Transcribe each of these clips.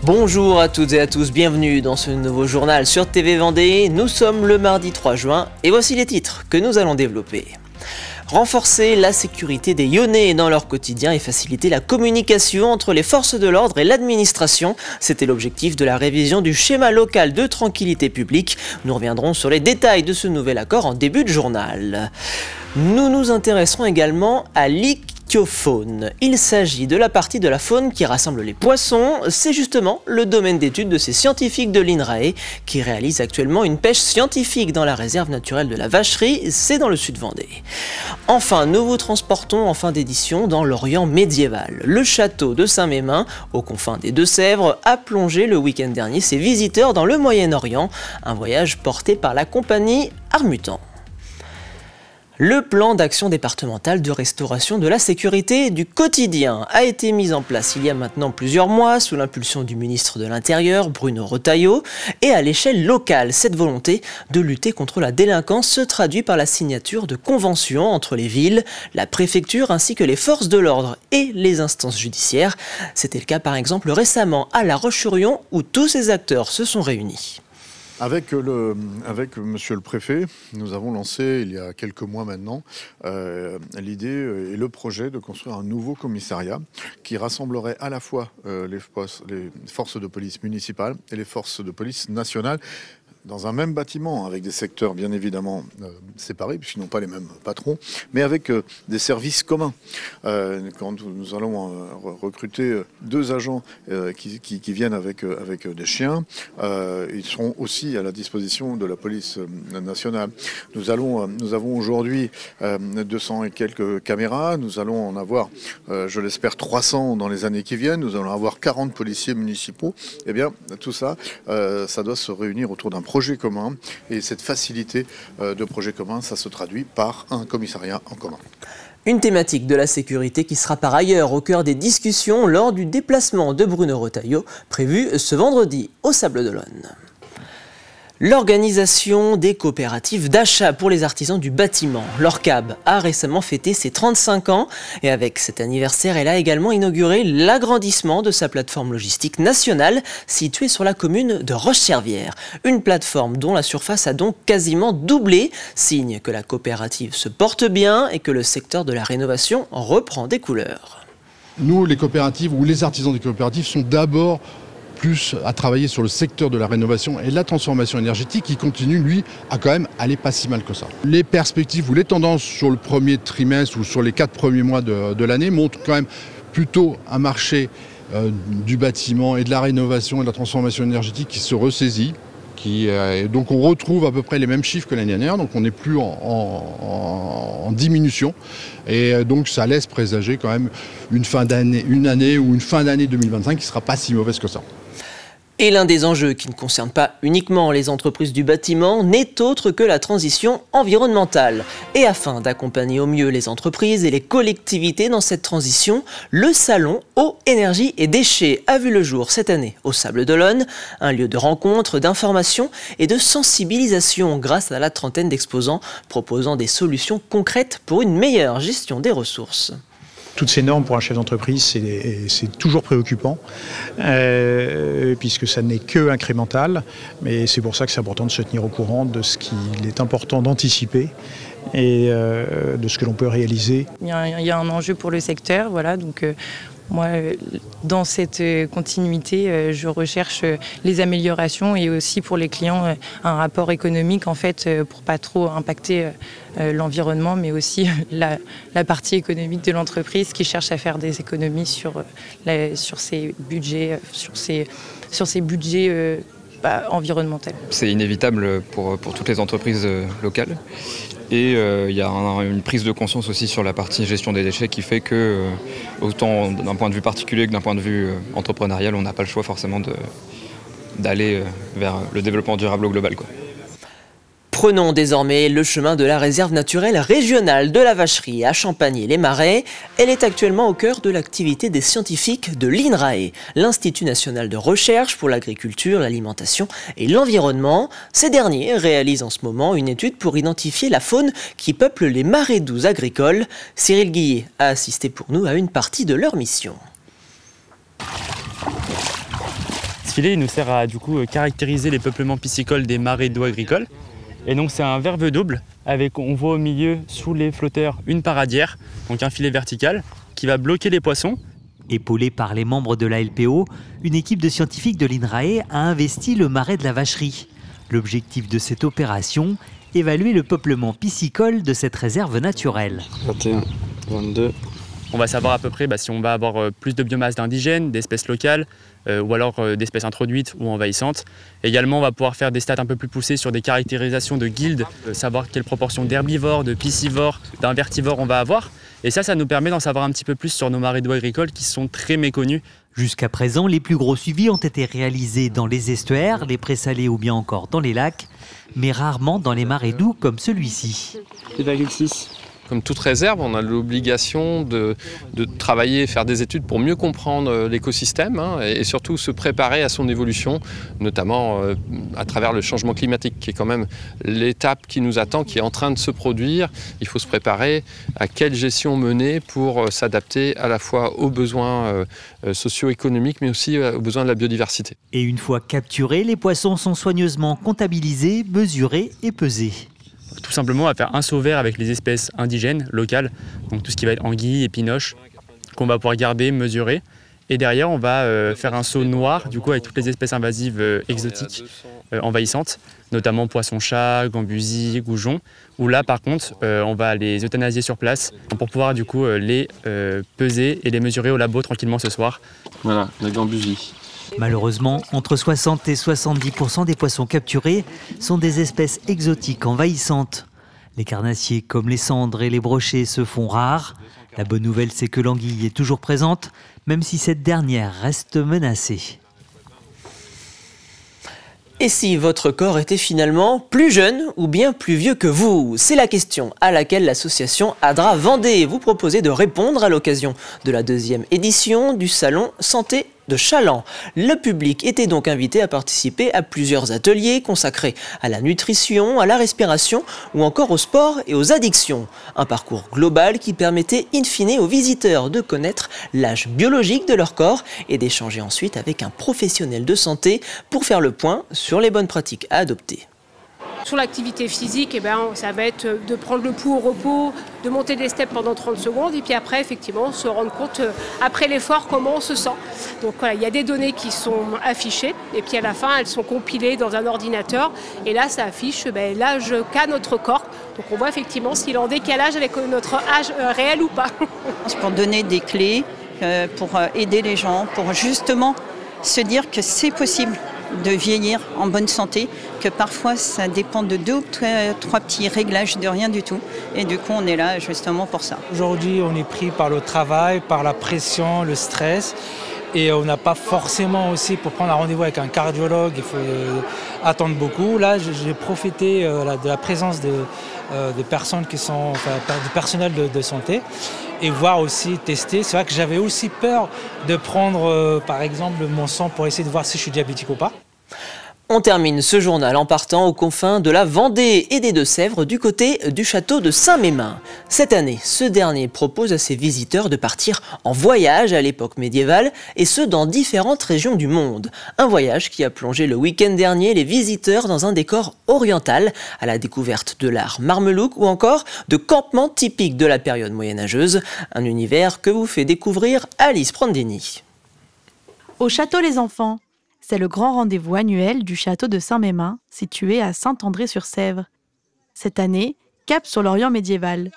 Bonjour à toutes et à tous, bienvenue dans ce nouveau journal sur TV Vendée. Nous sommes le mardi 3 juin et voici les titres que nous allons développer. Renforcer la sécurité des Yonnais dans leur quotidien et faciliter la communication entre les forces de l'ordre et l'administration. C'était l'objectif de la révision du schéma local de tranquillité publique. Nous reviendrons sur les détails de ce nouvel accord en début de journal. Nous nous intéresserons également à l'ichtyofaune. Il s'agit de la partie de la faune qui rassemble les poissons. C'est justement le domaine d'étude de ces scientifiques de l'INRAE qui réalisent actuellement une pêche scientifique dans la réserve naturelle de la Vacherie, c'est dans le sud Vendée. Enfin, nous vous transportons en fin d'édition dans l'Orient médiéval. Le château de Saint-Mémin, aux confins des Deux-Sèvres, a plongé le week-end dernier ses visiteurs dans le Moyen-Orient, un voyage porté par la compagnie Armutan. Le plan d'action départemental de restauration de la sécurité du quotidien a été mis en place il y a maintenant plusieurs mois sous l'impulsion du ministre de l'Intérieur, Bruno Retailleau, et à l'échelle locale. Cette volonté de lutter contre la délinquance se traduit par la signature de conventions entre les villes, la préfecture ainsi que les forces de l'ordre et les instances judiciaires. C'était le cas par exemple récemment à La Roche-sur-Yon où tous ces acteurs se sont réunis. Avec monsieur le préfet, nous avons lancé il y a quelques mois maintenant l'idée et le projet de construire un nouveau commissariat qui rassemblerait à la fois les forces de police municipales et les forces de police nationales dans un même bâtiment, avec des secteurs bien évidemment séparés, puisqu'ils n'ont pas les mêmes patrons, mais avec des services communs. Quand nous allons recruter 2 agents qui viennent avec des chiens, ils seront aussi à la disposition de la police nationale. Nous avons aujourd'hui 200 et quelques caméras, nous allons en avoir, je l'espère, 300 dans les années qui viennent, nous allons avoir 40 policiers municipaux. Eh bien, tout ça, ça doit se réunir autour d'un projet commun, et cette facilité de projet commun, ça se traduit par un commissariat en commun. Une thématique de la sécurité qui sera par ailleurs au cœur des discussions lors du déplacement de Bruno Retailleau prévu ce vendredi au Sables-d'Olonne. L'organisation des coopératives d'achat pour les artisans du bâtiment, l'ORCAB, a récemment fêté ses 35 ans et avec cet anniversaire, elle a également inauguré l'agrandissement de sa plateforme logistique nationale située sur la commune de Roche-Servière. Une plateforme dont la surface a donc quasiment doublé, signe que la coopérative se porte bien et que le secteur de la rénovation reprend des couleurs. Nous, les coopératives ou les artisans des coopératives sont d'abord plus à travailler sur le secteur de la rénovation et de la transformation énergétique qui continue, lui, à quand même aller pas si mal que ça. Les perspectives ou les tendances sur le premier trimestre ou sur les 4 premiers mois de l'année montrent quand même plutôt un marché du bâtiment et de la rénovation et de la transformation énergétique qui se ressaisit. Donc on retrouve à peu près les mêmes chiffres que l'année dernière, donc on n'est plus en diminution. Et donc ça laisse présager quand même une fin d'année 2025 qui ne sera pas si mauvaise que ça. Et l'un des enjeux qui ne concerne pas uniquement les entreprises du bâtiment n'est autre que la transition environnementale. Et afin d'accompagner au mieux les entreprises et les collectivités dans cette transition, le salon Eau, Énergie et Déchets a vu le jour cette année au Sables-d'Olonne, un lieu de rencontre, d'information et de sensibilisation grâce à la trentaine d'exposants proposant des solutions concrètes pour une meilleure gestion des ressources. Toutes ces normes pour un chef d'entreprise, c'est toujours préoccupant, puisque ça n'est que incrémental. Mais c'est pour ça que c'est important de se tenir au courant de ce qu'il est important d'anticiper et de ce que l'on peut réaliser. Il y a un enjeu pour le secteur, voilà, donc moi, dans cette continuité, je recherche les améliorations et aussi pour les clients un rapport économique en fait pour pas trop impacter l'environnement, mais aussi la partie économique de l'entreprise qui cherche à faire des économies sur ses budgets, environnementaux. C'est inévitable pour toutes les entreprises locales. Et il y a une prise de conscience aussi sur la partie gestion des déchets qui fait que, autant d'un point de vue particulier que d'un point de vue entrepreneurial, on n'a pas le choix forcément d'aller vers le développement durable au global, quoi. Prenons désormais le chemin de la réserve naturelle régionale de la Vacherie à Champagny-les-Marais. Elle est actuellement au cœur de l'activité des scientifiques de l'INRAE, l'Institut national de recherche pour l'agriculture, l'alimentation et l'environnement. Ces derniers réalisent en ce moment une étude pour identifier la faune qui peuple les marais doux agricoles. Cyril Guillet a assisté pour nous à une partie de leur mission. filet il nous sert à du coup caractériser les peuplements piscicoles des marais d'eau agricole. Et donc c'est un verve double avec, on voit au milieu sous les flotteurs une paradière, donc un filet vertical qui va bloquer les poissons. Épaulée par les membres de la LPO, une équipe de scientifiques de l'INRAE a investi le marais de la Vacherie. L'objectif de cette opération, évaluer le peuplement piscicole de cette réserve naturelle. 21, 22. On va savoir à peu près si on va avoir plus de biomasse d'indigènes, d'espèces locales, ou alors d'espèces introduites ou envahissantes. Également, on va pouvoir faire des stats un peu plus poussées sur des caractérisations de guildes, savoir quelle proportion d'herbivores, de piscivores, d'invertivores on va avoir. Et ça nous permet d'en savoir un petit peu plus sur nos marais d'eau agricoles qui sont très méconnus. Jusqu'à présent, les plus gros suivis ont été réalisés dans les estuaires, les présalés ou bien encore dans les lacs, mais rarement dans les marais doux comme celui-ci. 2,6. Comme toute réserve, on a l'obligation de travailler, faire des études pour mieux comprendre l'écosystème et surtout se préparer à son évolution, notamment à travers le changement climatique, qui est quand même l'étape qui nous attend, qui est en train de se produire. Il faut se préparer à quelle gestion mener pour s'adapter à la fois aux besoins socio-économiques, mais aussi aux besoins de la biodiversité. Et une fois capturés, les poissons sont soigneusement comptabilisés, mesurés et pesés. Tout simplement, on va faire un seau vert avec les espèces indigènes, locales, donc tout ce qui va être anguille, épinoche, qu'on va pouvoir garder, mesurer. Et derrière, on va faire un seau noir, du coup, avec toutes les espèces invasives exotiques, envahissantes, notamment poisson-chat, gambusiers, goujons, où là, par contre, on va les euthanasier sur place pour pouvoir, du coup, les peser et les mesurer au labo tranquillement ce soir. Voilà, la gambusie. Malheureusement, entre 60 et 70% des poissons capturés sont des espèces exotiques envahissantes. Les carnassiers comme les cendres et les brochets se font rares. La bonne nouvelle, c'est que l'anguille est toujours présente, même si cette dernière reste menacée. Et si votre corps était finalement plus jeune ou bien plus vieux que vous? C'est la question à laquelle l'association ADRA Vendée vous propose de répondre à l'occasion de la 2e édition du Salon Santé de Challans. Le public était donc invité à participer à plusieurs ateliers consacrés à la nutrition, à la respiration ou encore au sport et aux addictions. Un parcours global qui permettait in fine aux visiteurs de connaître l'âge biologique de leur corps et d'échanger ensuite avec un professionnel de santé pour faire le point sur les bonnes pratiques à adopter. Sur l'activité physique, ça va être de prendre le pouls au repos, de monter des steps pendant 30 secondes et puis après, effectivement, se rendre compte, après l'effort, comment on se sent. Donc voilà, il y a des données qui sont affichées et puis à la fin, elles sont compilées dans un ordinateur et là, ça affiche l'âge qu'a notre corps. Donc on voit effectivement s'il est en décalage avec notre âge réel ou pas. C'est pour donner des clés, pour aider les gens, pour justement se dire que c'est possible de vieillir en bonne santé, que parfois ça dépend de 2 ou 3 petits réglages de rien du tout. Et du coup, on est là justement pour ça. Aujourd'hui, on est pris par le travail, par la pression, le stress. Et on n'a pas forcément aussi, pour prendre un rendez-vous avec un cardiologue, il faut attendre beaucoup. Là, j'ai profité de la présence de personnes qui sont, du personnel de santé et voir aussi, tester. C'est vrai que j'avais aussi peur de prendre, par exemple, mon sang pour essayer de voir si je suis diabétique ou pas. On termine ce journal en partant aux confins de la Vendée et des Deux-Sèvres du côté du château de Saint-Mémin. Cette année, ce dernier propose à ses visiteurs de partir en voyage à l'époque médiévale et ce dans différentes régions du monde. Un voyage qui a plongé le week-end dernier les visiteurs dans un décor oriental à la découverte de l'art mamelouk ou encore de campements typiques de la période moyenâgeuse. Un univers que vous fait découvrir Alice Prandini. Au château les enfants. C'est le grand rendez-vous annuel du château de Saint-Mémin, situé à Saint-André-sur-Sèvre. Cette année, cap sur l'Orient médiéval.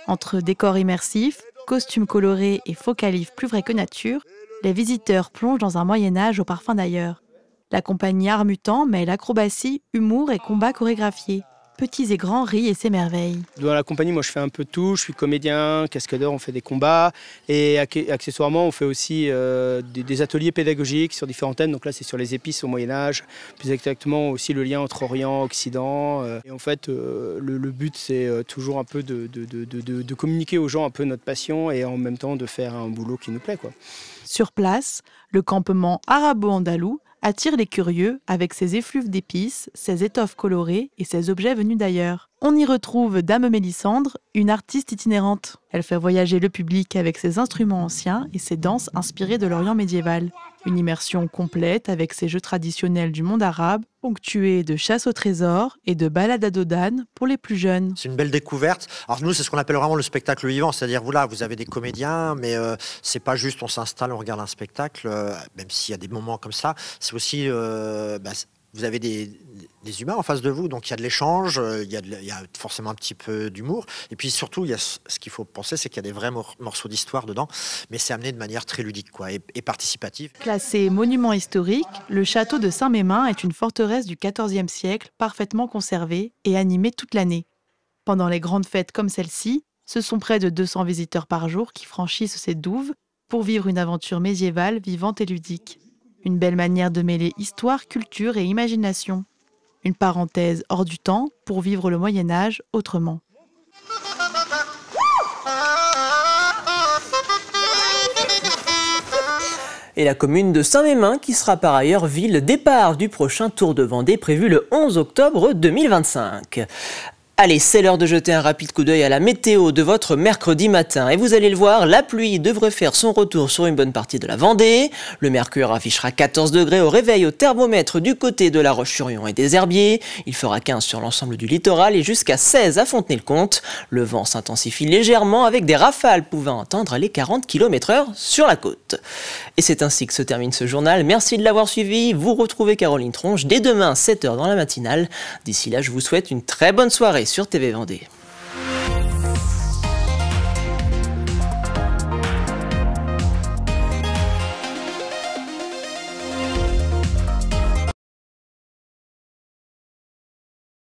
Entre décors immersifs, costumes colorés et faux califs plus vrais que nature, les visiteurs plongent dans un Moyen-Âge au parfum d'ailleurs. La compagnie Art Mutant mêle acrobatie, humour et combats chorégraphiés. Petits et grands rient et s'émerveillent. Dans la compagnie, moi je fais un peu tout. Je suis comédien, cascadeur, on fait des combats. Et accessoirement, on fait aussi des ateliers pédagogiques sur différents thèmes. Donc là, c'est sur les épices au Moyen-Âge. Plus exactement aussi le lien entre Orient et Occident. Et en fait, le but, c'est toujours un peu de communiquer aux gens un peu notre passion et en même temps de faire un boulot qui nous plaît, quoi. Sur place, le campement arabo-andalou attire les curieux avec ses effluves d'épices, ses étoffes colorées et ses objets venus d'ailleurs. On y retrouve Dame Mélissandre, une artiste itinérante. Elle fait voyager le public avec ses instruments anciens et ses danses inspirées de l'Orient médiéval. Une immersion complète avec ses jeux traditionnels du monde arabe, ponctués de chasse au trésor et de balades à dos d'âne pour les plus jeunes. C'est une belle découverte. Alors nous, c'est ce qu'on appelle vraiment le spectacle vivant, c'est-à-dire vous avez des comédiens, mais c'est pas juste on s'installe, on regarde un spectacle, même s'il y a des moments comme ça. C'est aussi vous avez des humains en face de vous, donc il y a de l'échange, il y a forcément un petit peu d'humour. Et puis surtout, ce qu'il faut penser, c'est qu'il y a des vrais morceaux d'histoire dedans, mais c'est amené de manière très ludique et participative. Classé monument historique, le château de Saint-Mémin est une forteresse du XIVe siècle, parfaitement conservée et animée toute l'année. Pendant les grandes fêtes comme celle-ci, ce sont près de 200 visiteurs par jour qui franchissent ces douves pour vivre une aventure médiévale vivante et ludique. Une belle manière de mêler histoire, culture et imagination. Une parenthèse hors du temps pour vivre le Moyen-Âge autrement. Et la commune de Saint-Mémin qui sera par ailleurs ville départ du prochain Tour de Vendée prévu le 11 octobre 2025. Allez, c'est l'heure de jeter un rapide coup d'œil à la météo de votre mercredi matin. Et vous allez le voir, la pluie devrait faire son retour sur une bonne partie de la Vendée. Le mercure affichera 14 degrés au réveil au thermomètre du côté de La Roche-sur-Yon et des Herbiers. Il fera 15 sur l'ensemble du littoral et jusqu'à 16 à Fontenay-le-Comte. Le vent s'intensifie légèrement avec des rafales pouvant atteindre les 40 km/h sur la côte. Et c'est ainsi que se termine ce journal. Merci de l'avoir suivi. Vous retrouvez Caroline Tronche dès demain 7h dans la matinale. D'ici là, je vous souhaite une très bonne soirée sur TV Vendée.